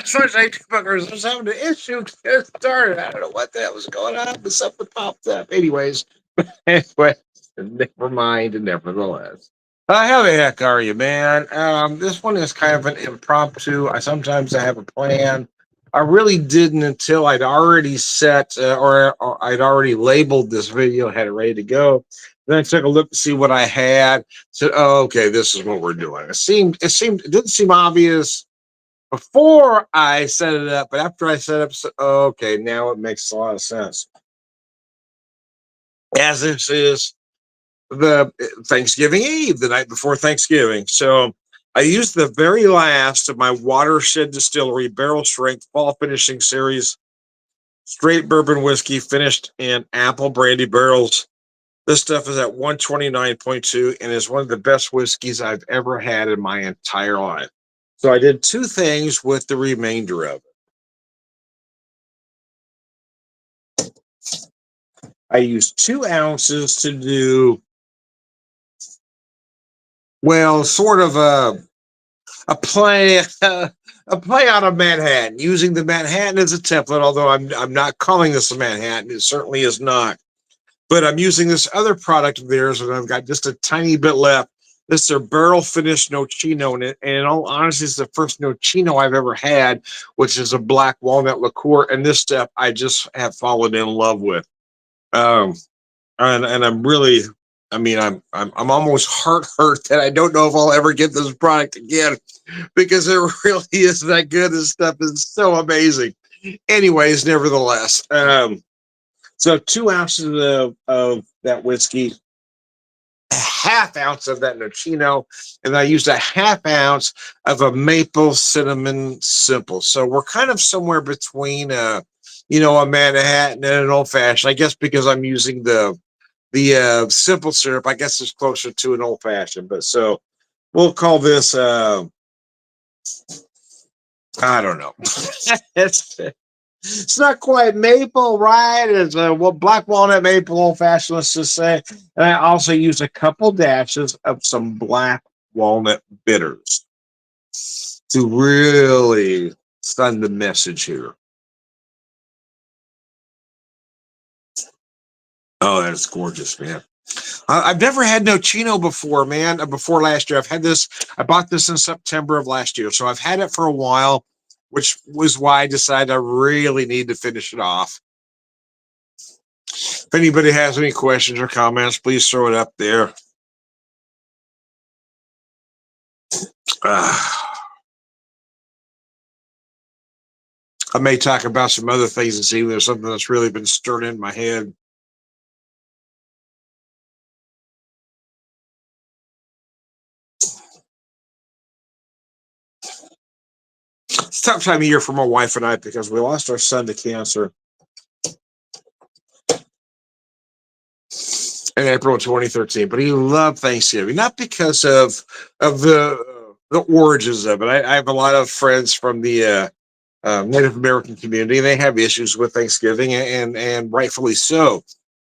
Sunshine Bookers was having an issue get started. I don't know what the hell was going on, but something popped up. Anyway, never mind. Nevertheless, how the heck are you, man? This one is kind of an impromptu. I have a plan. I really didn't until I'd already set or I'd already labeled this video, had it ready to go. Then I took a look to see what I had. Said, "Oh, okay, this is what we're doing." It didn't seem obvious before I set it up, but after I set up, okay, now it makes a lot of sense. As this is the Thanksgiving Eve, the night before Thanksgiving. So I used the very last of my Watershed Distillery barrel strength fall finishing series straight bourbon whiskey finished in apple brandy barrels. This stuff is at 129.2 and is one of the best whiskeys I've ever had in my entire life. So I did two things with the remainder of it. I used 2 ounces to do, well, sort of a play a play on a Manhattan, using the Manhattan as a template. Although I'm not calling this a Manhattan, it certainly is not. But I'm using this other product of theirs, and I've got just a tiny bit left. This is their barrel finished Nocino, and in all honesty, it's the first Nocino I've ever had, which is a black walnut liqueur. And this stuff I just have fallen in love with. Um, and I'm really, I mean, I'm almost heart hurt that I don't know if I'll ever get this product again because it really is that good. This stuff is so amazing. Anyways, nevertheless, so 2 ounces of that whiskey, a half ounce of that Nocino, and I used a half ounce of a maple cinnamon simple. So we're kind of somewhere between a Manhattan and an old fashioned. I guess because I'm using the simple syrup, I guess it's closer to an old fashioned. But so we'll call this I don't know. It's not quite maple, right? It's a black walnut maple old fashioned, let's just say. And I also use a couple dashes of some black walnut bitters to really send the message here. Oh, that's gorgeous, man. I've never had Nocino before, man. Before last year, I bought this in September of last year, so I've had it for a while, which was why I decided I really need to finish it off. If anybody has any questions or comments, please throw it up there. I may talk about some other things this evening. There's something that's really been stirring in my head. It's a tough time of year for my wife and I because we lost our son to cancer in April of 2013. But he loved Thanksgiving, not because of the origins of it. I have a lot of friends from the Native American community, and they have issues with Thanksgiving, and rightfully so.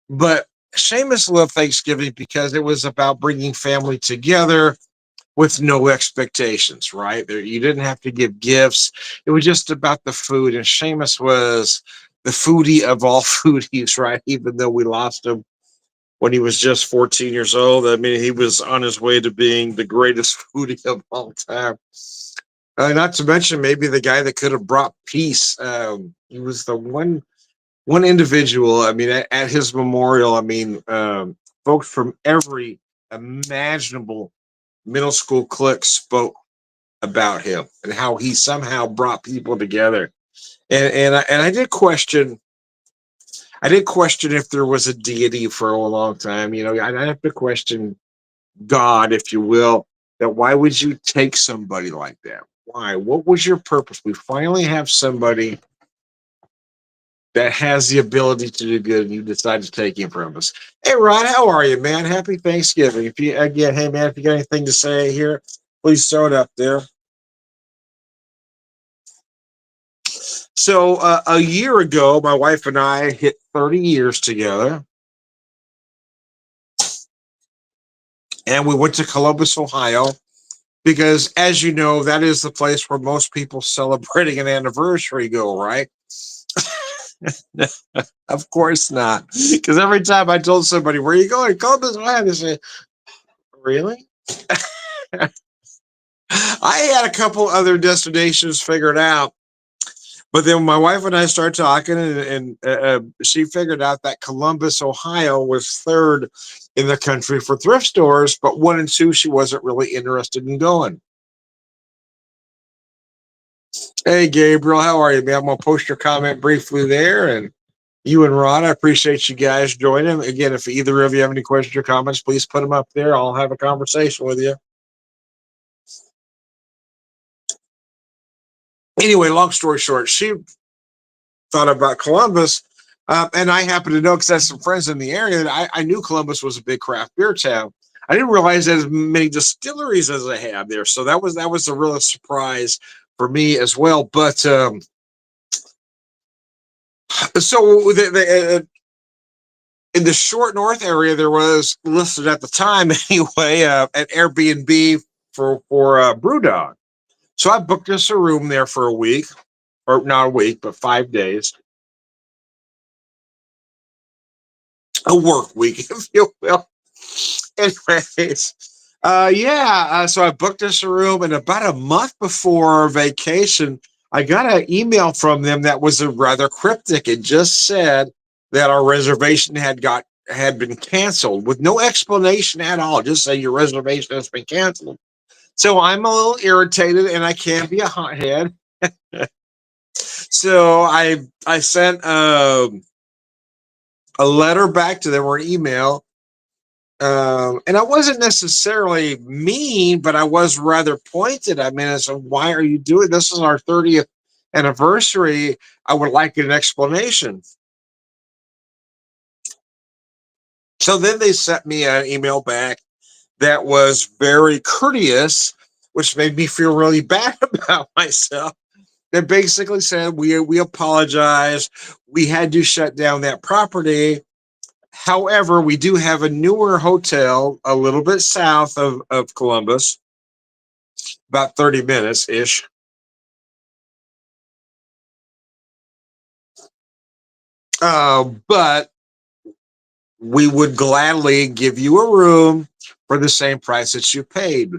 But Seamus loved Thanksgiving because it was about bringing family together with no expectations, right? You didn't have to give gifts. It was just about the food. And Seamus was the foodie of all foodies, right? Even though we lost him when he was just 14 years old. I mean, he was on his way to being the greatest foodie of all time. Not to mention maybe the guy that could have brought peace. He was the one individual. I mean, at his memorial, I mean, folks from every imaginable middle school clique spoke about him and how he somehow brought people together. And I did question. I did question if there was a deity for a long time. You know, I have to question God, if you will. That why would you take somebody like that? Why? What was your purpose? We finally have somebody that has the ability to do good, and you decide to take him from us. Hey, Rod, how are you, man? Happy Thanksgiving. If you again, hey man, if you got anything to say here, please throw it up there. So a year ago, my wife and I hit 30 years together, and we went to Columbus, Ohio, because, as you know, that is the place where most people celebrating an anniversary go, right? Of course not. Because every time I told somebody, "Where are you going?" Columbus, Ohio, they say, "Really?" I had a couple other destinations figured out, but then my wife and I started talking, and she figured out that Columbus, Ohio, was third in the country for thrift stores, but one and two she wasn't really interested in going. Hey, Gabriel, how are you, man? I'm gonna post your comment briefly there, and you and Ron, I appreciate you guys joining. Again, if either of you have any questions or comments, please put them up there. I'll have a conversation with you. Anyway, long story short, she thought about Columbus, and I happen to know because I have some friends in the area that I knew Columbus was a big craft beer town. I didn't realize as many distilleries as I had there, so that was a real surprise for me as well. But so in the short north area, there was listed at the time anyway an Airbnb for BrewDog. So I booked us a room there for a week, or not a week, but 5 days, a work week, if you will. Anyways, so I booked us a room, and about a month before vacation, I got an email from them that was a rather cryptic. It just said that our reservation had been canceled with no explanation at all. Just say your reservation has been canceled. So I'm a little irritated, and I can be a hothead. So I sent a letter back to them or an email. And I wasn't necessarily mean, but I was rather pointed. I mean, I said, "Why are you doing this? Is our 30th anniversary. I would like an explanation." So then they sent me an email back that was very courteous, which made me feel really bad about myself. They basically said, we apologize. We had to shut down that property. However, we do have a newer hotel a little bit south of Columbus, about 30 minutes ish. But we would gladly give you a room for the same price that you paid.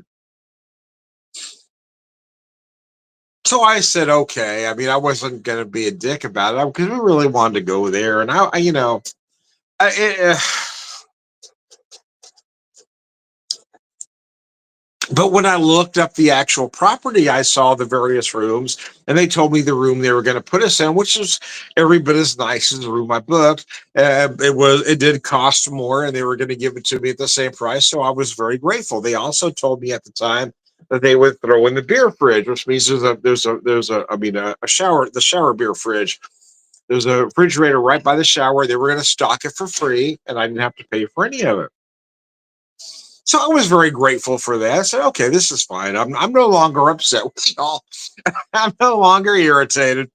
So I said, okay. I mean, I wasn't going to be a dick about it because we really wanted to go there. And I but when I looked up the actual property, I saw the various rooms, and they told me the room they were going to put us in, which is every bit as nice as the room I booked. It did cost more, and they were going to give it to me at the same price, so I was very grateful. They also told me at the time that they would throw in the beer fridge, which means a shower, the shower beer fridge. There's a refrigerator right by the shower. They were going to stock it for free, and I didn't have to pay for any of it. So I was very grateful for that. I said, okay, this is fine. I'm no longer upset with y'all. I'm no longer irritated.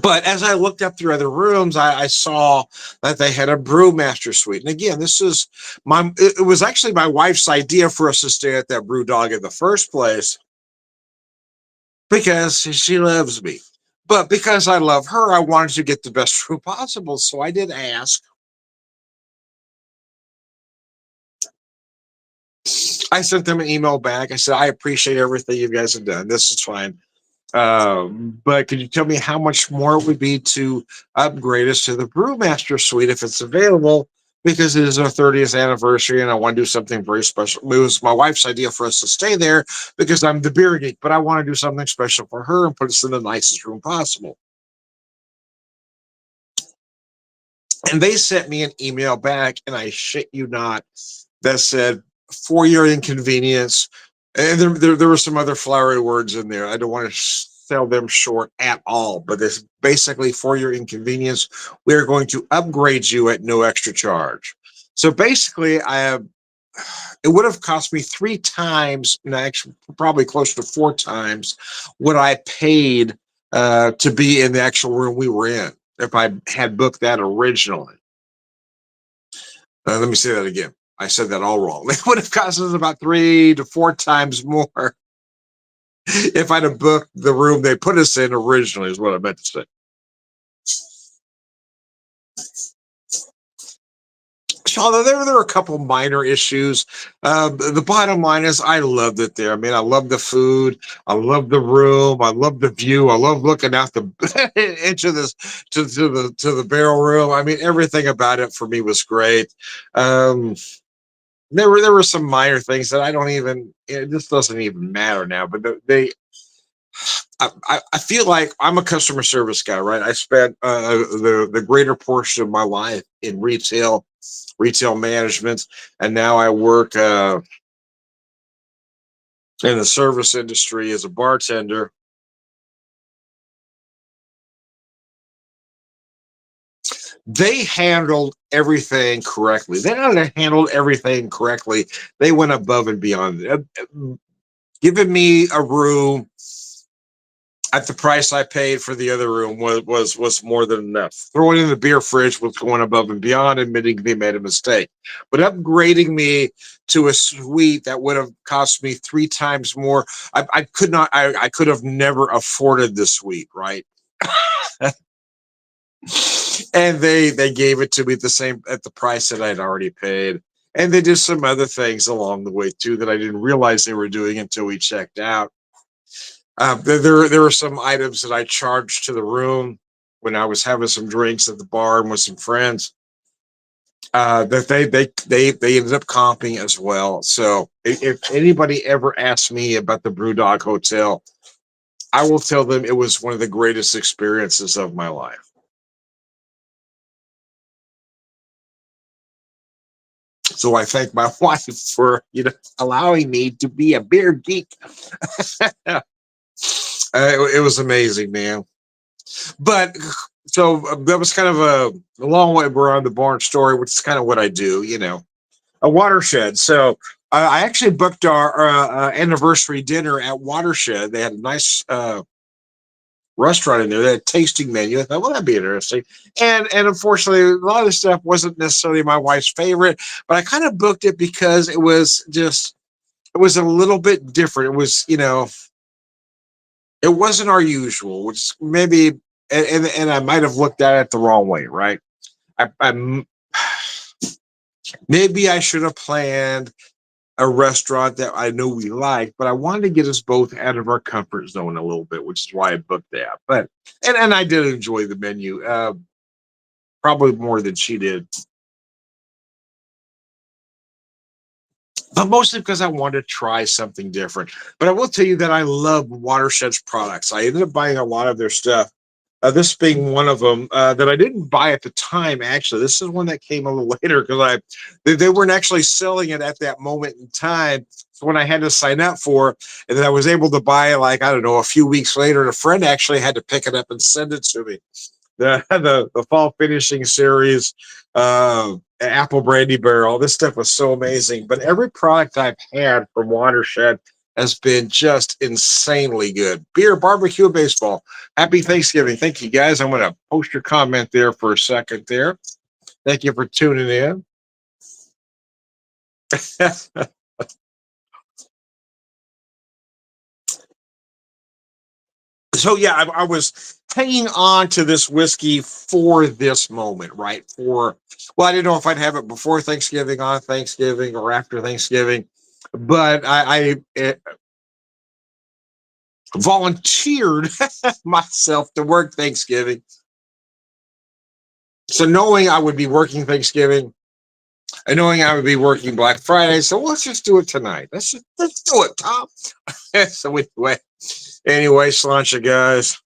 But as I looked up through other rooms, I saw that they had a brewmaster suite. And again, it was actually my wife's idea for us to stay at that brew dog in the first place because she loves me. But because I love her, I wanted to get the best room possible. So I did ask. I sent them an email back. I said, I appreciate everything you guys have done. This is fine. But could you tell me how much more it would be to upgrade us to the Brewmaster Suite if it's available? Because it is our 30th anniversary and I want to do something very special. It was my wife's idea for us to stay there because I'm the beer geek, but I want to do something special for her and put us in the nicest room possible. And they sent me an email back, and I shit you not, that said, for your inconvenience, and there were some other flowery words in there. I don't want to sell them short at all, but this basically for your inconvenience, we are going to upgrade you at no extra charge. So basically, it would have cost me 3 times, actually probably close to 4 times what I paid to be in the actual room we were in if I had booked that originally. Let me say that again. I said that all wrong. They would have cost us about 3 to 4 times more if I'd have booked the room they put us in originally, is what I meant to say. So although there were a couple minor issues, the bottom line is I loved it there. I mean, I love the food, I love the room, I love the view, I love looking out the into this to the barrel room. I mean, everything about it for me was great. Um, there were some minor things that I don't even. It just doesn't even matter now. But they I feel like I'm a customer service guy, right? I spent the greater portion of my life in retail management, and now I work in the service industry as a bartender. They handled everything correctly. They not only handled everything correctly, they went above and beyond. Giving me a room at the price I paid for the other room was more than enough. Throwing in the beer fridge was going above and beyond, admitting they made a mistake. But upgrading me to a suite that would have cost me 3 times more, I could not. I could have never afforded the suite, right? And they gave it to me at the price that I'd already paid. And they did some other things along the way too that I didn't realize they were doing until we checked out. There were some items that I charged to the room when I was having some drinks at the bar and with some friends that they ended up comping as well. So if anybody ever asks me about the BrewDog Hotel, I will tell them it was one of the greatest experiences of my life. So I thank my wife for allowing me to be a beer geek. It was amazing, man. But so that was kind of a long way around the barn story, which is kind of what I do, a watershed. So I actually booked our anniversary dinner at Watershed. They had a nice restaurant in there. They had a tasting menu. I thought, well, that'd be interesting. And unfortunately, a lot of the stuff wasn't necessarily my wife's favorite, but I kind of booked it because it was a little bit different. It was, it wasn't our usual, which maybe, and I might have looked at it the wrong way, right? I maybe I should have planned a restaurant that I know we like, but I wanted to get us both out of our comfort zone a little bit, which is why I booked that. But and I did enjoy the menu, probably more than she did, but mostly because I wanted to try something different. But I will tell you that I love Watershed's products. I ended up buying a lot of their stuff. This being one of them that I didn't buy at the time. Actually, this is one that came a little later because they weren't actually selling it at that moment in time. So when I had to sign up for, and then I was able to buy like I don't know a few weeks later. A friend actually had to pick it up and send it to me. The fall finishing series, apple brandy barrel. This stuff was so amazing. But every product I've had from Watershed has been just insanely good. Beer, barbecue, baseball. Happy Thanksgiving. Thank you guys. I'm going to post your comment there for a second there. Thank you for tuning in. So yeah, I was hanging on to this whiskey for this moment, right? Well, I didn't know if I'd have it before Thanksgiving, on Thanksgiving, or after Thanksgiving, but I volunteered myself to work Thanksgiving. So knowing I would be working Thanksgiving and knowing I would be working Black Friday, so let's just do it tonight. Let's do it, Tom. So anyway, Slancha guys.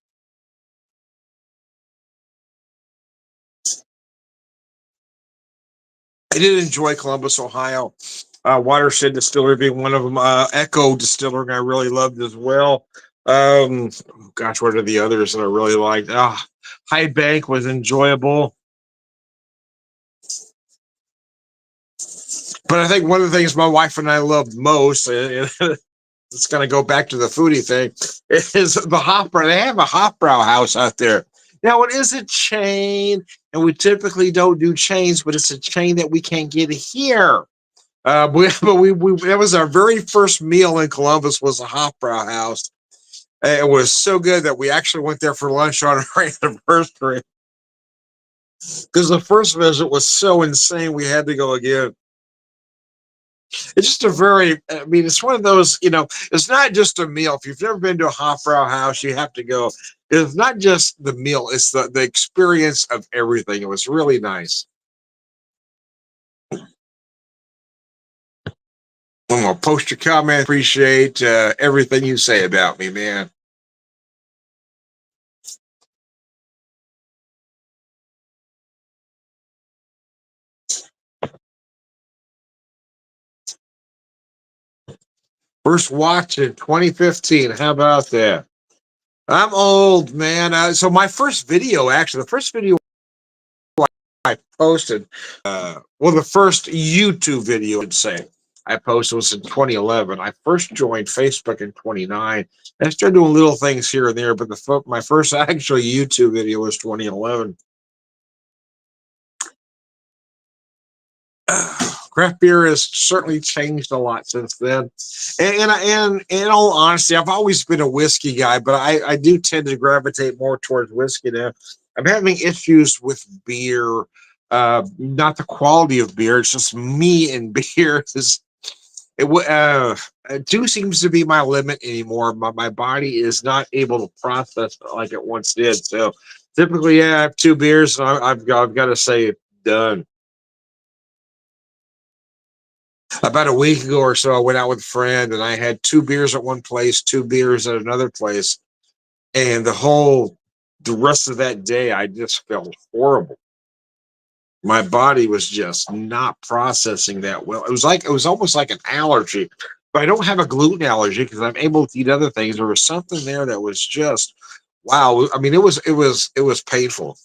I did enjoy Columbus, Ohio. Watershed Distillery being one of them. Echo Distillery I really loved as well. Gosh, what are the others that I really liked? High Bank was enjoyable. But I think one of the things my wife and I loved most, it's going to go back to the foodie thing, is the Hofbrau. They have a Hofbrau house out there. Now, it is a chain, and we typically don't do chains, but it's a chain that we can't get here. But we that was our very first meal in Columbus was a Hofbrau house. It was so good that we actually went there for lunch on our anniversary because the first visit was so insane we had to go again. It's just a very, I mean, it's one of those, it's not just a meal. If you've never been to a Hofbrau house, you have to go. It's not just the meal, it's the experience of everything. It was really nice. I'm going to post your comment. Appreciate everything you say about me, man. First watch in 2015. How about that? I'm old, man. So my first video, actually, the first video I posted, well, the first YouTube video, I'd say, I posted was in 2011. I first joined Facebook in 29. I started doing little things here and there, but my first actual YouTube video was 2011. Craft beer has certainly changed a lot since then. And in all honesty, I've always been a whiskey guy, but I do tend to gravitate more towards whiskey now. I'm having issues with beer, not the quality of beer. It's just me and beer. Two seems to be my limit anymore. My body is not able to process it like it once did. So typically, yeah, I have two beers, and I've got to say, done. About a week ago or so, I went out with a friend and I had two beers at one place, two beers at another place. And the rest of that day, I just felt horrible. My body was just not processing that well. It was almost like an allergy, but I don't have a gluten allergy because I'm able to eat other things. There was something there that was just, wow. I mean, it was painful.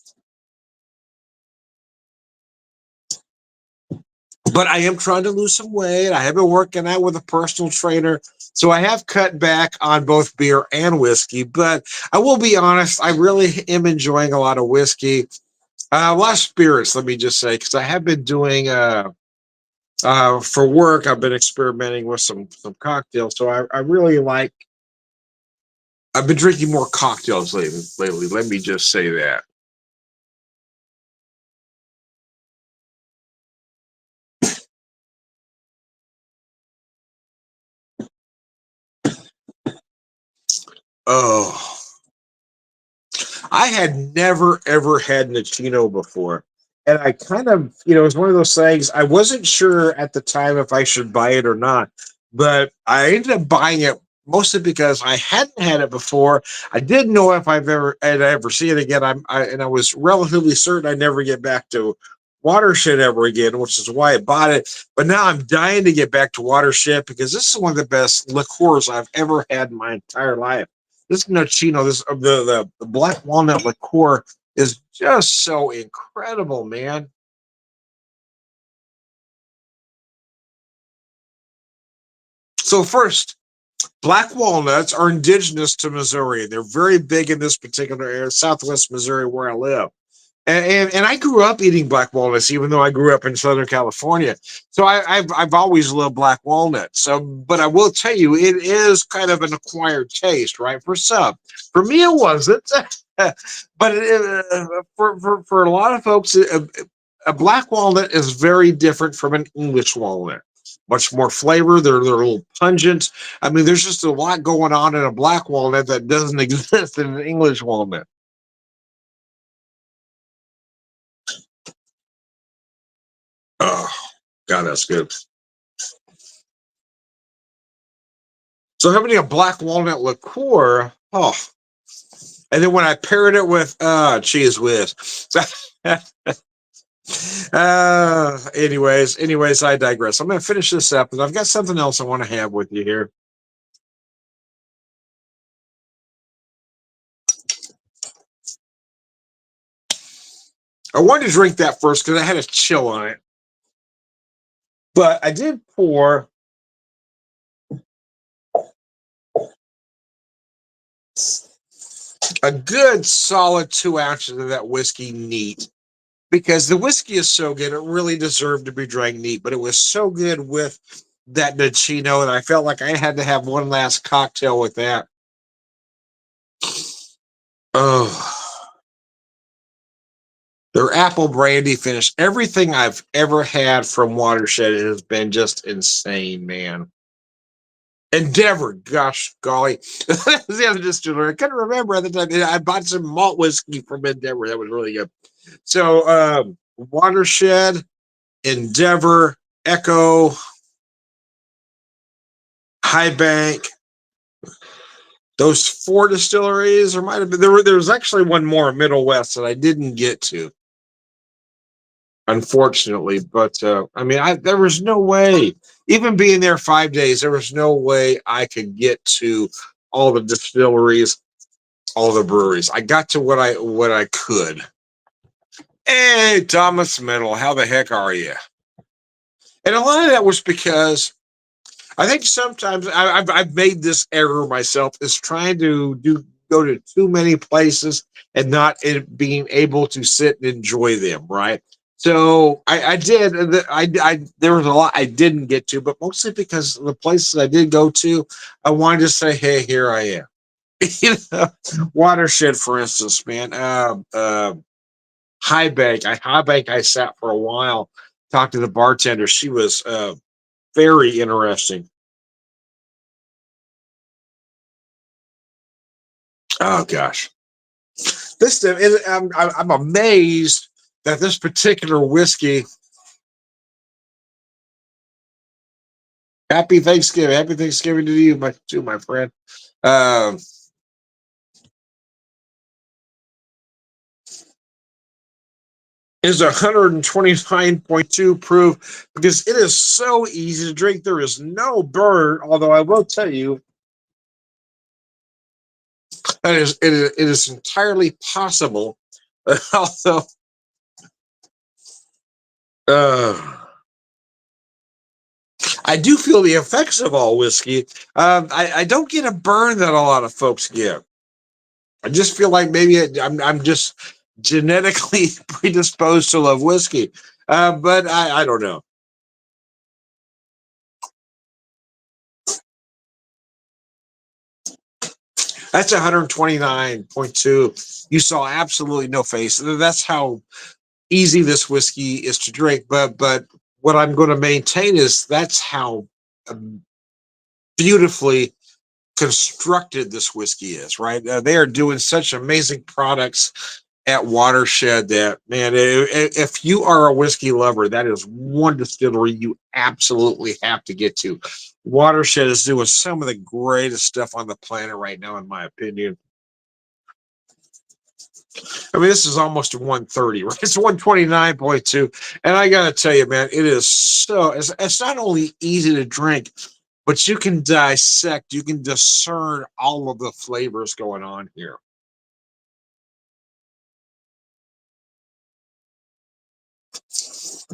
But I am trying to lose some weight. I have been working out with a personal trainer. So I have cut back on both beer and whiskey. But I will be honest, I really am enjoying a lot of whiskey. A lot of spirits, let me just say, because I have been doing for work, I've been experimenting with some cocktails. So I really like I've been drinking more cocktails lately. Let me just say that. Oh, I had never ever had Nicino before. And I kind of, it was one of those things. I wasn't sure at the time if I should buy it or not, but I ended up buying it mostly because I hadn't had it before. I didn't know if I'd ever see it again. And I was relatively certain I'd never get back to Watershed ever again, which is why I bought it. But now I'm dying to get back to Watershed because this is one of the best liqueurs I've ever had in my entire life. This Nocino, the black walnut liqueur is just so incredible, man. So first, black walnuts are indigenous to Missouri. They're very big in this particular area, Southwest Missouri, where I live. And I grew up eating black walnuts, even though I grew up in Southern California. So I've always loved black walnuts. So, but I will tell you, it is kind of an acquired taste, right? For some, for me, it wasn't. But for a lot of folks, a black walnut is very different from an English walnut. Much more flavor. They're a little pungent. I mean, there's just a lot going on in a black walnut that doesn't exist in an English walnut. Oh, God, that's good. So having a black walnut liqueur, oh, and then when I paired it with cheese whiz. Anyways, I digress. I'm gonna finish this up, and I've got something else I want to have with you here. I wanted to drink that first because I had a chill on it, but I did pour a good solid 2 ounces of that whiskey neat. because the whiskey is so good. It really deserved to be drank neat, but it was so good with that Nicino, and I felt like I had to have one last cocktail with that. Oh, their apple brandy finish. Everything I've ever had from Watershed has been just insane, man. Endeavor, gosh golly. The other distillery. I couldn't remember at the time. I bought some malt whiskey from Endeavor. That was really good. So Watershed, Endeavor, Echo, High Bank, those four distilleries, or might have been there was actually one more, Middle West, that I didn't get to, unfortunately. But I mean, there was no way, even being there 5 days, there was no way I could get to all the distilleries, all the breweries. I got to what I could. Hey, Thomas Middle, how the heck are you? And a lot of that was because I think sometimes I've made this error myself, is trying to go to too many places and not being able to sit and enjoy them. Right. So I did. There was a lot I didn't get to, but mostly because the places I did go to, I wanted to say, "Hey, here I am." You know, Watershed, for instance, man. High Bank. I sat for a while, talked to the bartender. She was very interesting. Oh gosh, this I'm amazed that this particular whiskey. Happy Thanksgiving to you, my friend. Um, is 129.2 proof because it is so easy to drink. There is no burn. Although I will tell you that it is entirely possible. Although uh, I do feel the effects of all whiskey. I don't get a burn that a lot of folks get. I just feel like maybe I'm just genetically predisposed to love whiskey, but I don't know. That's 129.2. You saw absolutely no face. That's how easy this whiskey is to drink. But what I'm going to maintain is that's how um, beautifully constructed this whiskey is. Right, they are doing such amazing products at Watershed that, man, if you are a whiskey lover, that is one distillery you absolutely have to get to. Watershed is doing some of the greatest stuff on the planet right now, in my opinion. I mean, this is almost a 130, right? It's 129.2. And I got to tell you, man, it's not only easy to drink, but you can dissect, you can discern all of the flavors going on here.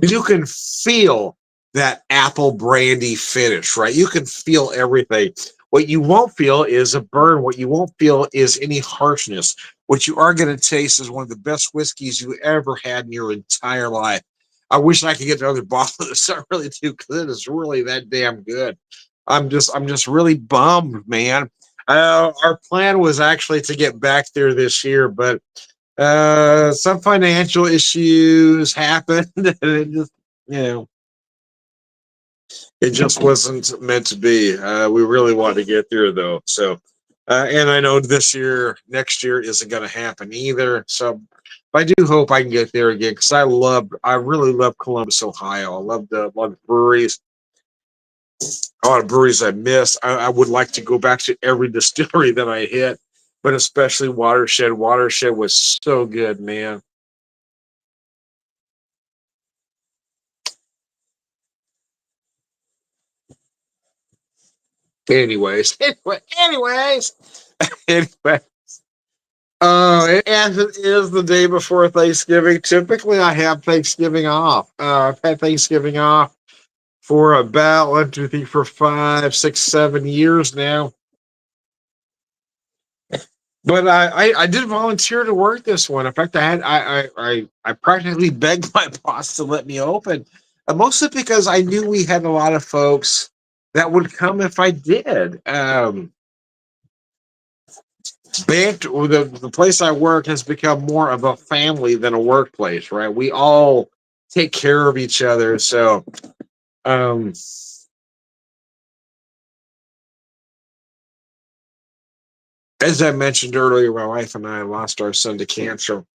You can feel that apple brandy finish, right? You can feel everything. What you won't feel is a burn. What you won't feel is any harshness. What you are going to taste is one of the best whiskeys you ever had in your entire life. I wish I could get another bottle of this. I really do, because it is really that damn good. I'm just really bummed, man. Our plan was actually to get back there this year, but some financial issues happened, and you know it just wasn't meant to be. We really wanted to get there though, so and I know next year isn't going to happen either. So I do hope I can get there again, because I really love Columbus, Ohio. I love the breweries, a lot of breweries I miss. I would like to go back to every distillery that I hit, but especially Watershed. Watershed was so good, man. Anyways, anyway. As it is the day before Thanksgiving, typically I have Thanksgiving off. I've had Thanksgiving off for about 1, 2, 3, 4, 5, 6, 7 years now. But I did volunteer to work this one. In fact, I practically begged my boss to let me open, mostly because I knew we had a lot of folks that would come if I did. The place I work has become more of a family than a workplace, right? We all take care of each other. So, um, as I mentioned earlier, my wife and I lost our son to cancer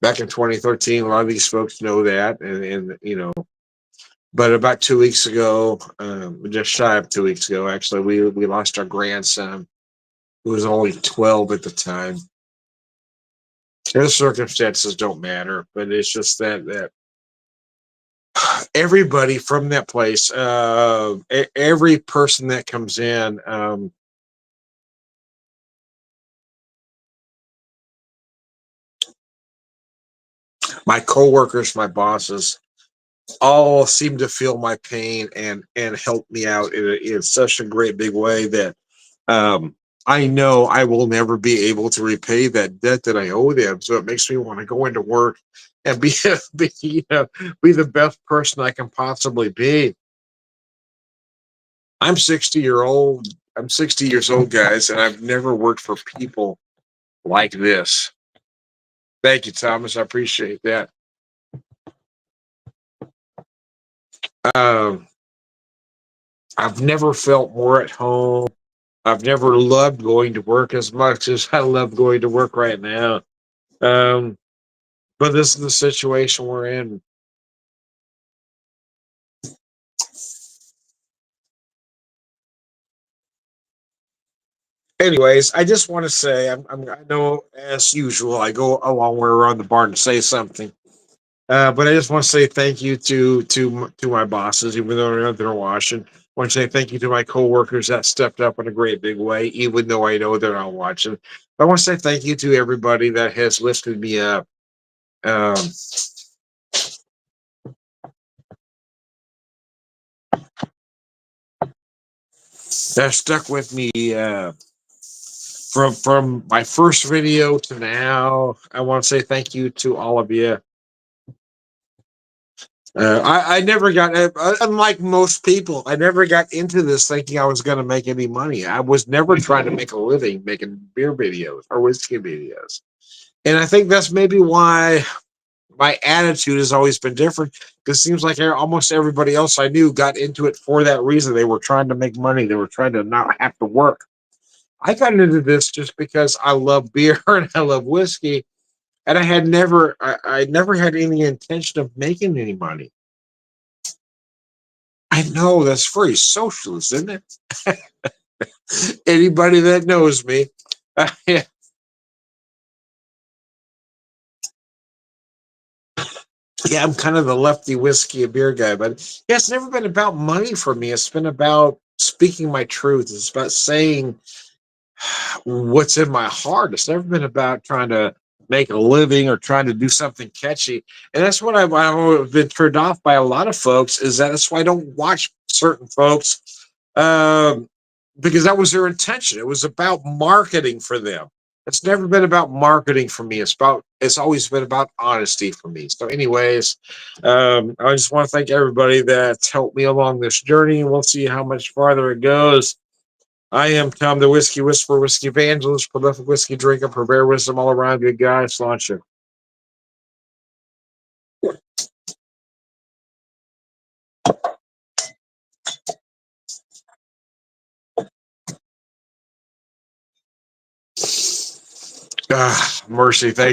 back in 2013. A lot of these folks know that, and but about 2 weeks ago, just shy of 2 weeks ago, actually, we lost our grandson, who was only 12 at the time. His circumstances don't matter, but it's just that everybody from that place, every person that comes in, my coworkers, my bosses, all seem to feel my pain and help me out in such a great big way that um, I know I will never be able to repay that debt that I owe them. So it makes me want to go into work and be be the best person I can possibly be. I'm 60 year old. I'm 60 years old, guys, and I've never worked for people like this. Thank you, Thomas. I appreciate that. Um, I've never felt more at home. I've never loved going to work as much as I love going to work right now. Um, but this is the situation we're in. Anyways, I just want to say I know as usual I go a long way around the barn to say something, but I just want to say thank you to my bosses, even though they're watching. I want to say thank you to my coworkers that stepped up in a great big way, even though I know they're not watching. But I want to say thank you to everybody that has lifted me up. Um, that stuck with me from my first video to now. I want to say thank you to all of you. I never got, unlike most people, I never got into this thinking I was going to make any money. I was never trying to make a living making beer videos or whiskey videos. And I think that's maybe why my attitude has always been different, because it seems like almost everybody else I knew got into it for that reason. They were trying to make money, they were trying to not have to work. I got into this just because I love beer and I love whiskey, and I never had any intention of making any money. I know that's very socialist, isn't it? Anybody that knows me, yeah, yeah, I'm kind of the lefty whiskey and beer guy, but yeah, it's never been about money for me. It's been about speaking my truth. It's about saying what's in my heart. It's never been about trying to make a living or trying to do something catchy. And that's what I've been turned off by a lot of folks, is that that's why I don't watch certain folks, um, because that was their intention. It was about marketing for them. It's never been about marketing for me. It's always been about honesty for me. So, anyways, I just want to thank everybody that's helped me along this journey. We'll see how much farther it goes. I am Tom, the Whiskey Whisperer, Whiskey Evangelist, prolific whiskey drinker, purveyor wisdom all around. Good guy, launcher. Ah, mercy. Thanks.